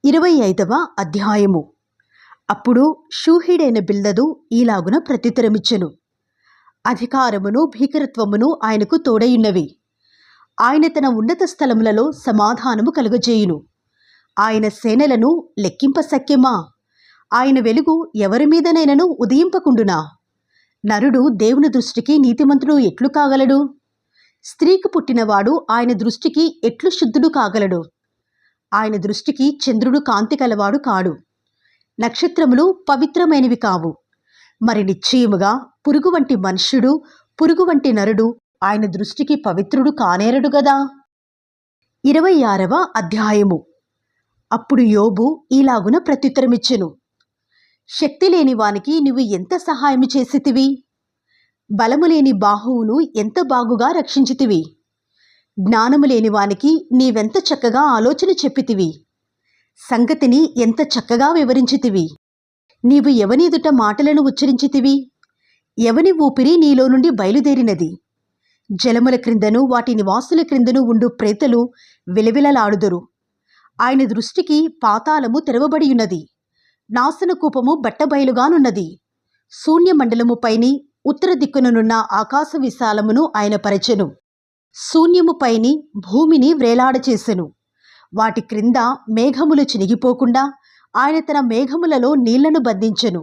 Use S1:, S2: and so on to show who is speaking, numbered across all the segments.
S1: 25వ అధ్యాయము. అప్పుడు షూహీడైన బిల్దదు ఈలాగున ప్రత్యుత్తరమిచ్చెను. అధికారమును భీకరత్వమును ఆయనకు తోడయున్నవి. ఆయన తన ఉన్నత స్థలములలో సమాధానము కలుగజేయును. ఆయన సేనలను లెక్కింపశక్యమా? ఆయన వెలుగు ఎవరి మీదనైనను ఉదయింపకుండునా? నరుడు దేవుని దృష్టికి నీతిమంతుడు ఎట్లు కాగలడు? స్త్రీకి పుట్టినవాడు ఆయన దృష్టికి ఎట్లు శుద్ధుడు కాగలడు? ఆయన దృష్టికి చంద్రుడు కాంతి కలవాడు కాడు, నక్షత్రములు పవిత్రమైనవి కావు. మరి నిశ్చయముగా పురుగు వంటి మనుష్యుడు, పురుగు వంటి నరుడు ఆయన దృష్టికి పవిత్రుడు కానేరడు గదా. 26వ అధ్యాయము. అప్పుడు యోబు ఈలాగున ప్రత్యుత్తరమిచ్చెను. శక్తి లేని వానికి నువ్వు ఎంత సహాయము చేసితివి? బలము లేని బాహువును ఎంత బాగుగా రక్షించితివి? జ్ఞానము లేని వానికి నీవెంత చక్కగా ఆలోచన చెప్పితివి. సంగతిని ఎంత చక్కగా వివరించితివి. నీవు ఎవనెదుట మాటలను ఉచ్చరించితివి? ఎవని ఊపిరి నీలో నుండి బయలుదేరినది? జలముల క్రిందను వాటి నివాసుల క్రిందను ఉండు ప్రేతలు విలవిలలాడుదురు. ఆయన దృష్టికి పాతాళము తెరవబడియున్నది, నాశనకూపము బట్టబయలుగానున్నది. శూన్యమండలము పైని ఉత్తర దిక్కుననున్న ఆకాశ విశాలమును ఆయన పరచెను. శూన్యము పైని భూమిని వ్రేలాడచేసెను. వాటి క్రింద మేఘములు చినిగిపోకుండా ఆయన తన మేఘములలో నీళ్లను బంధించెను.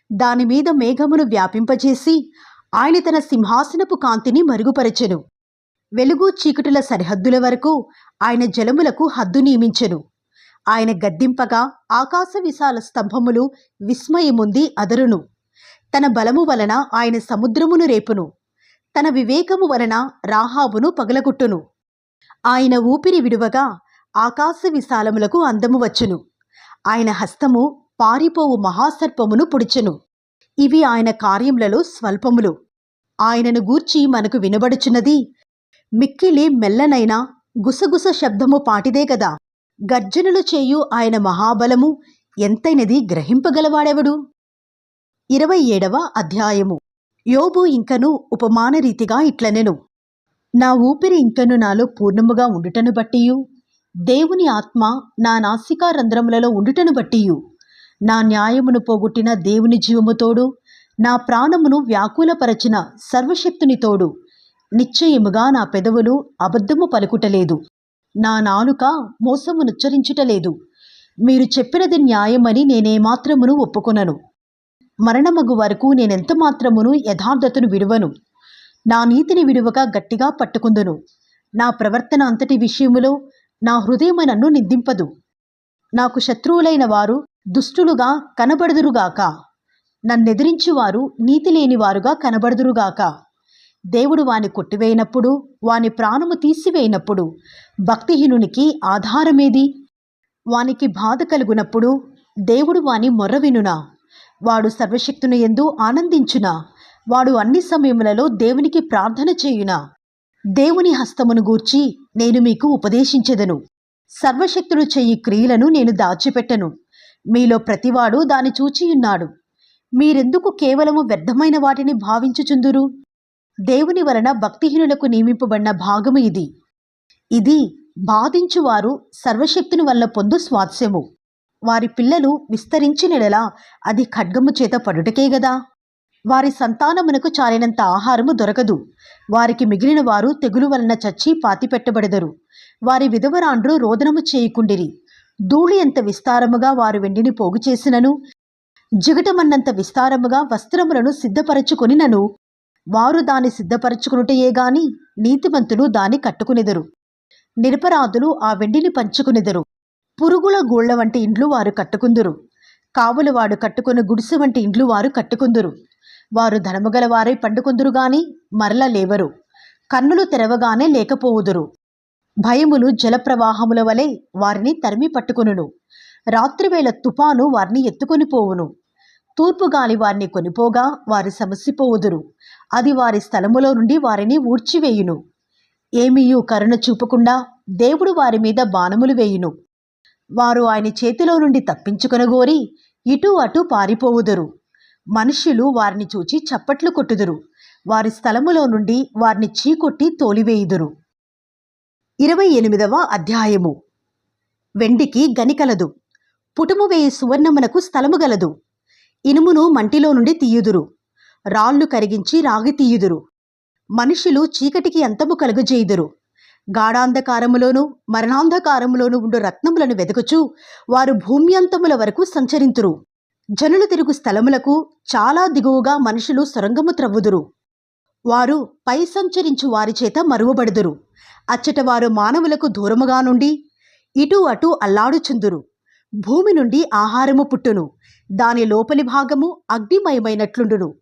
S1: దానిమీద మేఘమును వ్యాపింపచేసి ఆయన తన సింహాసనపు కాంతిని మరుగుపరచెను. వెలుగు చీకటుల సరిహద్దుల వరకు ఆయన జలములకు హద్దు నియమించెను. ఆయన గద్దింపగా ఆకాశ విశాల స్తంభములు విస్మయముంది అదరును. తన బలము వలన ఆయన సముద్రమును రేపును. తన వివేకము వలన రాహాబును పగలగొట్టును. ఆయన ఊపిరి విడువగా ఆకాశ విశాలములకు అందము వచ్చును. ఆయన హస్తము పారిపోవు మహాసర్పమును పొడిచెను. ఇవి ఆయన కార్యములలో స్వల్పములు. ఆయనను గూర్చి మనకు వినబడుచున్నది మిక్కిలి మెల్లనైన గుసగుస శబ్దము పాటిదే గదా. గర్జనలు చేయు ఆయన మహాబలము ఎంతైనది గ్రహింపగలవాడెవడు? 27వ అధ్యాయము. యోబు ఇంకను ఉపమాన రీతిగా ఇట్లనెను. నా ఊపిరి ఇంకను నాలో పూర్ణముగా ఉండుటను బట్టియు, దేవుని ఆత్మ నా నాసికా రంధ్రములలో ఉండుటను బట్టియు, నా న్యాయమును పోగొట్టిన దేవుని జీవముతోడు, నా ప్రాణమును వ్యాకులపరచిన సర్వశక్తుని తోడు, నిశ్చయముగా నా పెదవులు అబద్ధము పలుకుటలేదు, నా నాలుక మోసమునుచ్చరించుటలేదు. మీరు చెప్పినది న్యాయమని నేనేమాత్రమును ఒప్పుకొనను. మరణమగు వరకు నేనెంత మాత్రమును యథార్థతను విడువను. నా నీతిని విడువక గట్టిగా పట్టుకుందును. నా ప్రవర్తన అంతటి విషయములో నా హృదయము నన్ను నిందింపదు. నాకు శత్రువులైన వారు దుష్టులుగా కనబడుదురుగాక, నన్నెదిరించువారు నీతి లేనివారుగా కనబడుదురుగాక. దేవుడు వాని కొట్టివేయినప్పుడు, వాని ప్రాణము తీసివేయినప్పుడు భక్తిహీనునికి ఆధారమేది? వానికి బాధ కలుగునప్పుడు దేవుడు వాని మొర్ర వినునా? వాడు సర్వశక్తుని యందు ఆనందించునా? వాడు అన్ని సమయములలో దేవునికి ప్రార్థన చేయునా? దేవుని హస్తమును గూర్చి నేను మీకు ఉపదేశించెదను. సర్వశక్తుడు చెయ్యి క్రియలను నేను దాచిపెట్టను. మీలో ప్రతివాడు దాని చూచియున్నాడు. మీరెందుకు కేవలము వ్యర్థమైన వాటిని భావించుచుందురు? దేవుని వలన భక్తిహీనులకు నియమింపబడిన భాగము ఇది. ఇది బాధించువారు సర్వశక్తుని వల్ల పొందు స్వాస్యము. వారి పిల్లలు విస్తరించినెడలా అది ఖడ్గము చేత పడుటకే గదా. వారి సంతానమునకు చాలినంత ఆహారము దొరకదు. వారికి మిగిలిన వారు తెగులు వలన చచ్చి పాతిపెట్టబడెదరు. వారి విధవరాండ్రు రోదనము చేయకుండిరి. ధూళి ఎంత విస్తారముగా వారు వెండిని పోగు చేసినను, జిగటమన్నంత విస్తారముగా వస్త్రములను సిద్ధపరచుకొనినను, వారు దాన్ని సిద్ధపరచుకునుటయే గాని నీతిమంతులు దాన్ని కట్టుకునెదరు. నిరపరాధులు ఆ వెండిని పంచుకునెదరు. పురుగుల గూళ్ల వంటి ఇండ్లు వారు కట్టుకుందురు. కావులవాడు కట్టుకుని గుడిసె వంటి ఇండ్లు వారు కట్టుకుందురు. వారు ధనముగల వారై పండుకొందురు గాని మరల లేవరు. కన్నులు తెరవగానే లేకపోవుదురు. భయములు జలప్రవాహముల వలె వారిని తరిమి పట్టుకొనును. రాత్రివేళ తుపాను వారిని ఎత్తుకొని పోవును. తూర్పుగాలి వారిని కొనిపోగా వారి సమసిపోవుదురు. అది వారి స్థలములో నుండి వారిని ఊడ్చివేయును. ఏమీయూ కరుణ చూపకుండా దేవుడు వారి మీద బాణములు వేయును. వారు ఆయన చేతిలో నుండి తప్పించుకొనగోరి ఇటు అటు పారిపోవుదురు. మనుష్యులు వారిని చూచి చప్పట్లు కొట్టుదురు. వారి స్థలములో నుండి వారిని చీకొట్టి తోలివేయుదురు. 28వ అధ్యాయము. వెండికి గని కలదు, పుటము వేయి సువర్ణమునకు స్థలము గలదు. ఇనుమును మంటిలో నుండి తీయుదురు, రాళ్ళు కరిగించి రాగి తీయుదురు. మనుషులు చీకటికి అంతము కలుగజేయుదురు. గాఢాంధకారములోను మరణాంధకారములోను ఉండు రత్నములను వెదకుచు వారు భూమ్యంతముల వరకు సంచరింతురు. జనులు తిరుగు స్థలములకు చాలా దిగువగా మనుషులు సొరంగము త్రవ్వుదురు. వారు పై సంచరించు వారి చేత మరువబడుదురు. అచ్చట వారు మానవులకు దూరముగా నుండి ఇటు అటు అల్లాడుచుందురు. భూమి నుండి ఆహారము పుట్టును, దాని లోపలి భాగము అగ్నిమయమైనట్లుండును.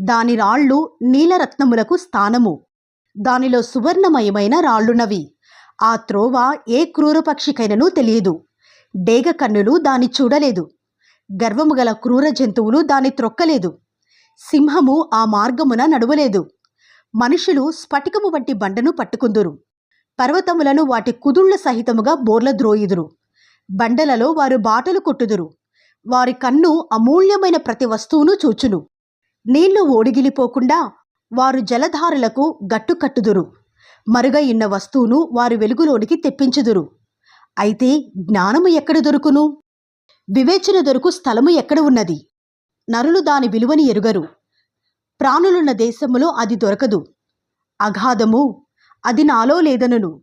S1: దాని రాళ్ళు నీలరత్నములకు స్థానము, దానిలో సువర్ణమయమైన రాళ్ళున్నవి. ఆ త్రోవ ఏ క్రూరపక్షికైనను తెలియదు. డేగ కన్నులు దాని చూడలేదు. గర్వము గల క్రూర జంతువులు దాని త్రొక్కలేదు. సింహము ఆ మార్గమున నడువలేదు. మనుషులు స్ఫటికము వంటి బండను పట్టుకుందురు. పర్వతములను వాటి కుదుళ్ల సహితముగా బోర్ల ద్రోయుదురు. బండలలో వారు బాటలు కొట్టుదురు. వారి కన్ను అమూల్యమైన ప్రతి వస్తువును చూచును. నీళ్లు ఓడిగిలిపోకుండా వారు జలధారులకు గట్టు కట్టుదురు. మరుగైన్న వస్తువును వారు వెలుగులోనికి తెప్పించుదురు. అయితే జ్ఞానము ఎక్కడ దొరుకును? వివేచన దొరుకు స్థలము ఎక్కడ ఉన్నది? నరులు దాని విలువని ఎరుగరు. ప్రాణులున్న దేశములో అది దొరకదు. అగాధము, అది నాలో లేదనును.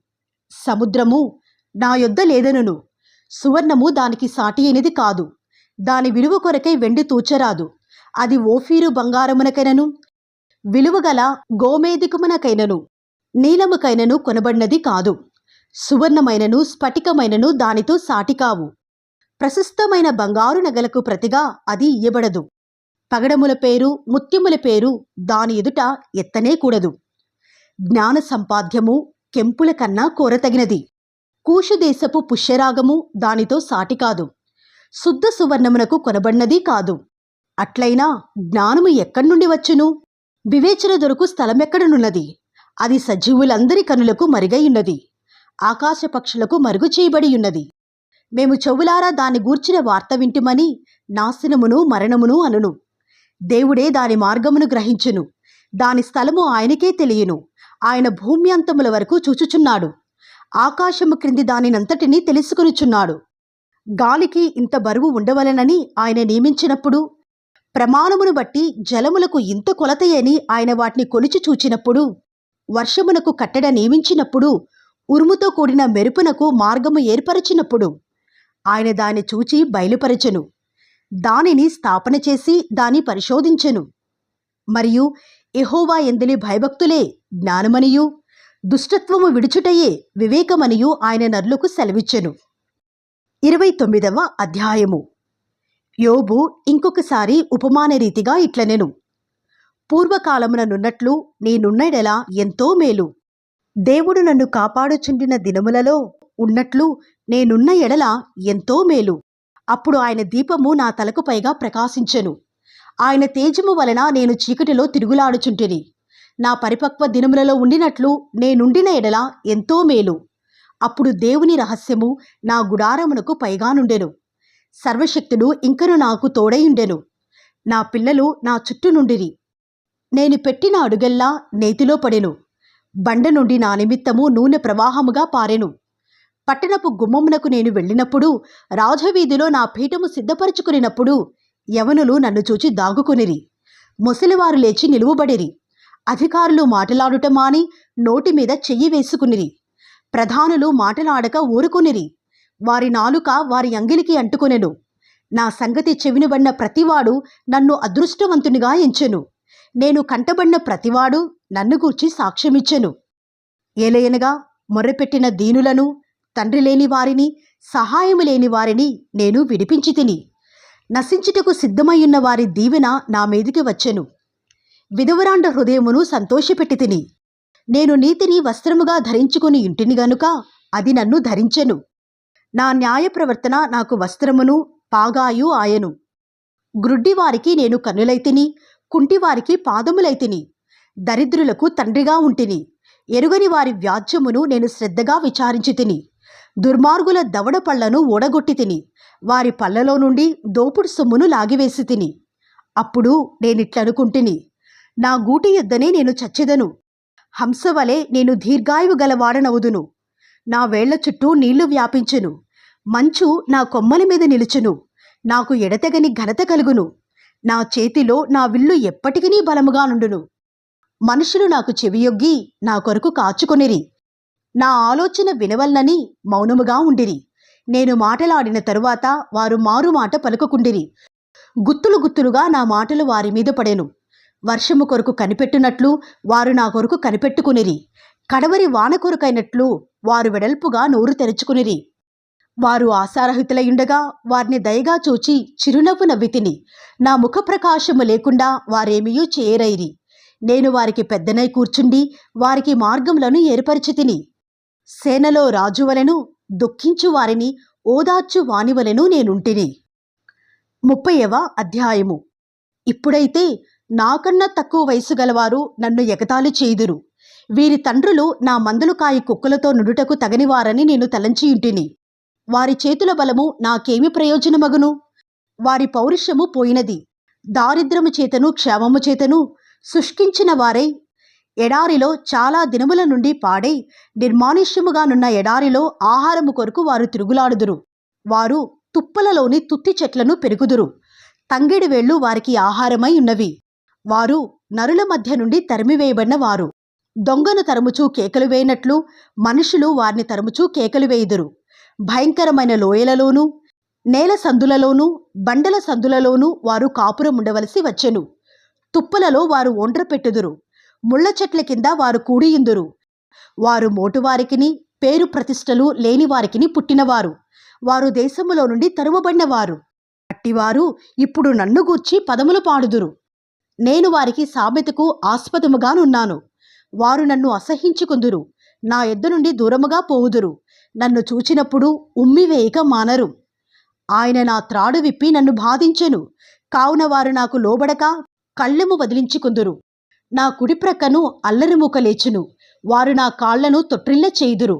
S1: సముద్రము, నా యొద్ద లేదనును. సువర్ణము దానికి సాటి అయినది కాదు. దాని విలువ కొరకై వెండి తూచరాదు. అది ఓఫీరు బంగారమునకైనను విలువగల గోమేధికమునకైనను నీలముకైనను కొనబడినది కాదు. సువర్ణమైనను స్ఫటికమైనను దానితో సాటి కావు. ప్రశస్తమైన బంగారు నగలకు ప్రతిగా అది ఇయ్యబడదు. పగడముల పేరు ముత్యముల పేరు దాని ఎదుట ఎత్తనే కూడదు. జ్ఞాన సంపాద్యము కెంపుల కన్నా కోరతగినది. కూషుదేశపు పుష్యరాగము దానితో సాటి కాదు. శుద్ధ సువర్ణమునకు కొనబడినది కాదు. అట్లయినా జ్ఞానము ఎక్కడి నుండి వచ్చును? వివేచన దొరకు స్థలమెక్కడనున్నది? అది సజీవులందరి కనులకు మరుగైయున్నది. ఆకాశ పక్షులకు మరుగు చేయబడి ఉన్నది. మేము చెవులారా దాన్ని గూర్చిన వార్త వింటిమని నాశనమును మరణమును అనును. దేవుడే దాని మార్గమును గ్రహించును. దాని స్థలము ఆయనకే తెలియను. ఆయన భూమ్యంతముల వరకు చూచుచున్నాడు. ఆకాశము క్రింది దానినంతటినీ తెలుసుకొనుచున్నాడు. గాలికి ఇంత బరువు ఉండవలనని ఆయన నియమించినప్పుడు, ప్రమాణమును బట్టి జలములకు ఇంత కొలతయని ఆయన వాటిని కొలిచి చూచినప్పుడు, వర్షమునకు కట్టడ నియమించినప్పుడు, ఉరుముతో కూడిన మెరుపునకు మార్గము ఏర్పరచినప్పుడు, ఆయన దాన్ని చూచి బయలుపరచెను. దానిని స్థాపన చేసి దాన్ని పరిశోధించెను. మరియు యెహోవా యందలి భయభక్తులే జ్ఞానమనియు దుష్టత్వము విడుచుటయే వివేకమనియు ఆయన నరులకు సెలవిచ్చెను. 29వ అధ్యాయము. యోబు ఇంకొకసారి ఉపమాన రీతిగా ఇట్లనెను. పూర్వకాలముననున్నట్లు నేనున్నడెలా ఎంతో మేలు. దేవుడు నన్ను కాపాడుచుండిన దినములలో ఉన్నట్లు నేనున్న ఎడల ఎంతో మేలు. అప్పుడు ఆయన దీపము నా తలకు పైగా ప్రకాశించెను. ఆయన తేజము వలన నేను చీకటిలో తిరుగులాడుచుంటిని. నా పరిపక్వ దినములలో ఉండినట్లు నేనుండిన ఎడల ఎంతో మేలు. అప్పుడు దేవుని రహస్యము నా గుడారమునకు పైగా నుండెను. సర్వశక్తుడు ఇంకను నాకు తోడైయుండెను. నా పిల్లలు నా చుట్టూ నుండిరి. నేను పెట్టిన అడుగెల్లా నేతిలో పడెను. బండ నుండి నా నిమిత్తము నూనె ప్రవాహముగా పారెను. పట్టణపు గుమ్మమునకు నేను వెళ్ళినప్పుడు, రాజవీధిలో నా పీఠము సిద్ధపరచుకునినప్పుడు యవనులు నన్ను చూచి దాగుకొనిరి. ముసలివారు లేచి నిలువబడిరి. అధికారులు మాటలాడుట మాని నోటి మీద చెయ్యి వేసుకునిరి. ప్రధానులు మాటలాడక ఊరుకొనిరి. వారి నాలుక వారి అంగిలికి అంటుకొనెను. నా సంగతి చెవినబడిన ప్రతివాడు నన్ను అదృష్టవంతునిగా ఎంచెను. నేను కంటబడిన ప్రతివాడు నన్ను గూర్చి సాక్ష్యమిచ్చెను. ఏలయనగా మొర్రపెట్టిన దీనులను, తండ్రి లేని వారిని, సహాయము లేని వారిని నేను విడిపించి తిని. నశించుటకు సిద్ధమయ్యున్న వారి దీవెన నా మీదికి వచ్చెను. విధవరాండ హృదయమును సంతోషపెట్టి తిని. నేను నీతిని వస్త్రముగా ధరించుకుని ఇంటిని గనుక అది నన్ను ధరించెను. నా న్యాయ ప్రవర్తన నాకు వస్త్రమును పాగాయు ఆయను. గ్రుడ్డివారికి నేను కన్నులైతిని, కుంటివారికి పాదములైతిని. దరిద్రులకు తండ్రిగా ఉంటిని. ఎరుగని వారి వ్యాజ్యమును నేను శ్రద్ధగా విచారించి తిని. దుర్మార్గుల దవడ పళ్లను ఓడగొట్టి తిని. వారి పళ్లలో నుండి దోపుడు సొమ్మును లాగివేసి తిని. అప్పుడు నేనిట్లనుకుంటుని, నా గూటి యొద్దనే నేను చచ్చెదను. హంసవలే నేను దీర్ఘాయువు గలవాడనవుదును. నా వేళ్ల చుట్టూ నీళ్లు వ్యాపించెను. మంచు నా కొమ్మల మీద నిలుచును. నాకు ఎడతెగని ఘనత కలుగును. నా చేతిలో నా విల్లు ఎప్పటికీ బలముగా నుండును. మనుషులు నాకు చెవియొగ్గి నా కొరకు కాచుకొనిరి. నా ఆలోచన వినవల్లని మౌనముగా ఉండిరి. నేను మాటలాడిన తరువాత వారు మారు మాట పలుకకుండిరి. గుత్తులు గుత్తులుగా నా మాటలు వారి మీద పడెను. వర్షము కొరకు కనిపెట్టునట్లు వారు నా కొరకు కనిపెట్టుకునిరి. కడవరి వాన కొరకైనట్లు వారు వెడల్పుగా నోరు తెరుచుకునిరి. వారు ఆశారహితులయుండగా వారిని దయగా చూచి చిరునవ్వు నవ్వితిని. నా ముఖ ప్రకాశము లేకుండా వారేమియూ చేయరైరి. నేను వారికి పెద్దనై కూర్చుండి వారికి మార్గములను ఏర్పరిచితిని. సేనలో రాజువలెను, దుఃఖించు వారిని ఓదార్చు వానివలెను నేనుంటిని. 30వ అధ్యాయము. ఇప్పుడైతే నాకన్నా తక్కువ వయసు గలవారు నన్ను ఎగతాళి చేయుదురు. వీరి తండ్రులు నా మందులు కాయి కుక్కలతో నుడుటకు తగనివారని నేను తలంచియుంటిని. వారి చేతుల బలము నాకేమి ప్రయోజనమగును? వారి పౌరుషము పోయినది. దారిద్రము చేతను క్షేమము చేతను శుష్కించిన వారై ఎడారిలో చాలా దినముల నుండి పాడై నిర్మానుష్యముగానున్న ఎడారిలో ఆహారము కొరకు వారు తిరుగులాడుదురు. వారు తుప్పలలోని తుత్తి చెట్లను పెరుగుదురు. తంగెడి వేళ్లు వారికి ఆహారమై ఉన్నవి. వారు నరుల మధ్య నుండి తరిమివేయబడిన వారు. దొంగను తరుముచూ కేకలు వేయనట్లు మనుషులు వారిని తరుముచూ కేకలు వేయుదురు. భయంకరమైన లోయలలోనూ నేల సందులలోనూ బండల సందులలోనూ వారు కాపురం ఉండవలసి వచ్చెను. తుప్పలలో వారు ఒండ్ర పెట్టుదురు. ముళ్ళ చెట్ల కింద వారు కూడియుందురు. వారు మోటువారికిని పేరు ప్రతిష్టలు లేని వారికిని పుట్టినవారు. వారు దేశములో నుండి తరుమబడినవారు. అట్టివారు ఇప్పుడు నన్ను గూర్చి పదములు పాడుదురు. నేను వారికి సామెతకు ఆస్పదముగానున్నాను. వారు నన్ను అసహించుకుందురు. నా యొద్ద నుండి దూరముగా పోవుదురు. నన్ను చూచినప్పుడు ఉమ్మివేయక మానరు. ఆయన నా త్రాడు విప్పి నన్ను బాధించెను. కావున వారు నాకు లోబడక కళ్ళెము వదిలించుకుందురు. నా కుడి ప్రక్కను అల్లరిమూక లేచును. వారు నా కాళ్లను తొట్రిల్ల చేయుదురు.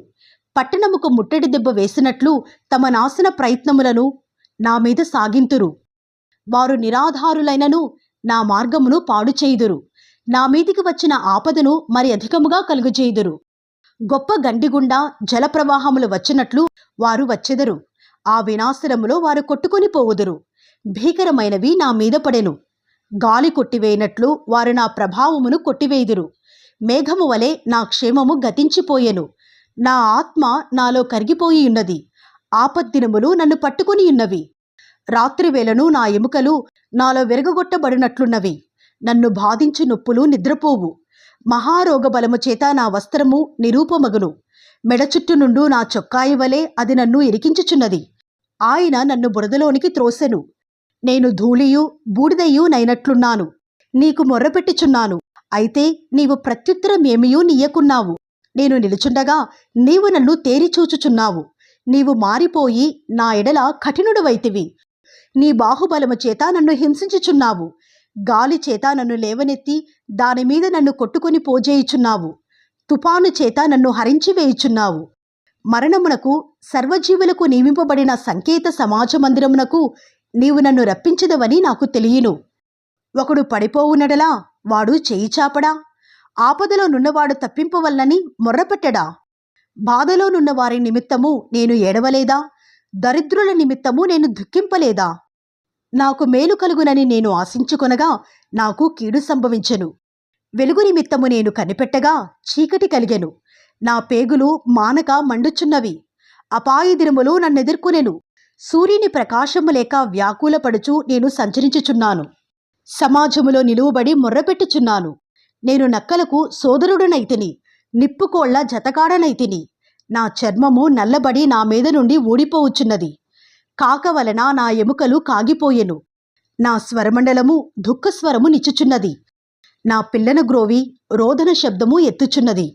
S1: పట్టణముకు ముట్టడి దెబ్బ వేసినట్లు తమ నాశన ప్రయత్నములను నా మీద సాగింతురు. వారు నిరాధారులైనను నా మార్గమును పాడు చేయుదురు. నా మీదికి వచ్చిన ఆపదను మరి అధికముగా కలుగజేయుదురు. గొప్ప గండిగుండా జలప్రవాహములు వచ్చినట్లు వారు వచ్చెదరు. ఆ వినాశనములో వారు కొట్టుకొని పోవుదురు. భీకరమైనవి నా మీద పడెను. గాలి కొట్టివేయనట్లు వారు నా ప్రభావమును కొట్టివేయుదురు. మేఘము వలె నా క్షేమము గతించిపోయెను. నా ఆత్మ నాలో కరిగిపోయి ఉన్నది. ఆపద్దినములు నన్ను పట్టుకుని ఉన్నవి. రాత్రివేళను నా ఎముకలు నాలో విరగగొట్టబడినట్లున్నవి. నన్ను బాధించు నొప్పులు నిద్రపోవు. మహారోగ బలము చేత నా వస్త్రము నిరూపమగును. మెడ చుట్టు నుండు నా చొక్కాయి వలె అది నన్ను ఇరికించుచున్నది. ఆయన నన్ను బురదలోనికి త్రోసెను. నేను ధూళియు బూడిదయు నైనట్లున్నాను. నీకు మొర్రపెట్టుచున్నాను, అయితే నీవు ప్రత్యుత్తరం ఏమియూ నీయకున్నావు. నేను నిలుచుండగా నీవు నన్ను తేరిచూచుచున్నావు. నీవు మారిపోయి నా ఎడల కఠినుడవైతివి. నీ బాహుబలము చేత నన్ను హింసించుచున్నావు. గాలి చేత నన్ను లేవనెత్తి దానిమీద నన్ను కొట్టుకొని పోజేయుచున్నావు. తుపాను చేత నన్ను హరించి వేయుచున్నావు. మరణమునకు సర్వజీవులకు నియమింపబడిన సంకేత సమాజ మందిరమునకు నీవు నన్ను రప్పించదవని నాకు తెలియను. ఒకడు పడిపోవునడలా వాడు చేయి చాపడా? ఆపదలో నున్నవాడు తప్పింపవల్లని మొర్రపెట్టడా? బాధలో నున్న వారి నిమిత్తము నేను ఏడవలేదా? దరిద్రుల నిమిత్తము నేను దుఃఖింపలేదా? నాకు మేలు కలుగునని నేను ఆశించుకొనగా నాకు కీడు సంభవించెను. వెలుగు నిమిత్తము నేను కనిపెట్టగా చీకటి కలిగెను. నా పేగులు మానక మండుచున్నవి. అపాయ దినములు నన్నెదుర్కొనెను. సూర్యుని ప్రకాశము లేక వ్యాకులపడుచు నేను సంచరించుచున్నాను. సమాజములో నిలువబడి మొర్రపెట్టుచున్నాను. నేను నక్కలకు సోదరుడనైతిని, నిప్పుకోళ్ల జతకాడనైతిని. నా చర్మము నల్లబడి నా మీద నుండి ఊడిపోవచ్చున్నది. కాక వలన నా ఎముకలు కాగిపోయెను. నా స్వరమండలము దుఃఖస్వరము నిచ్చుచున్నది. నా పిల్లన గ్రోవి రోదన శబ్దము ఎత్తుచున్నది.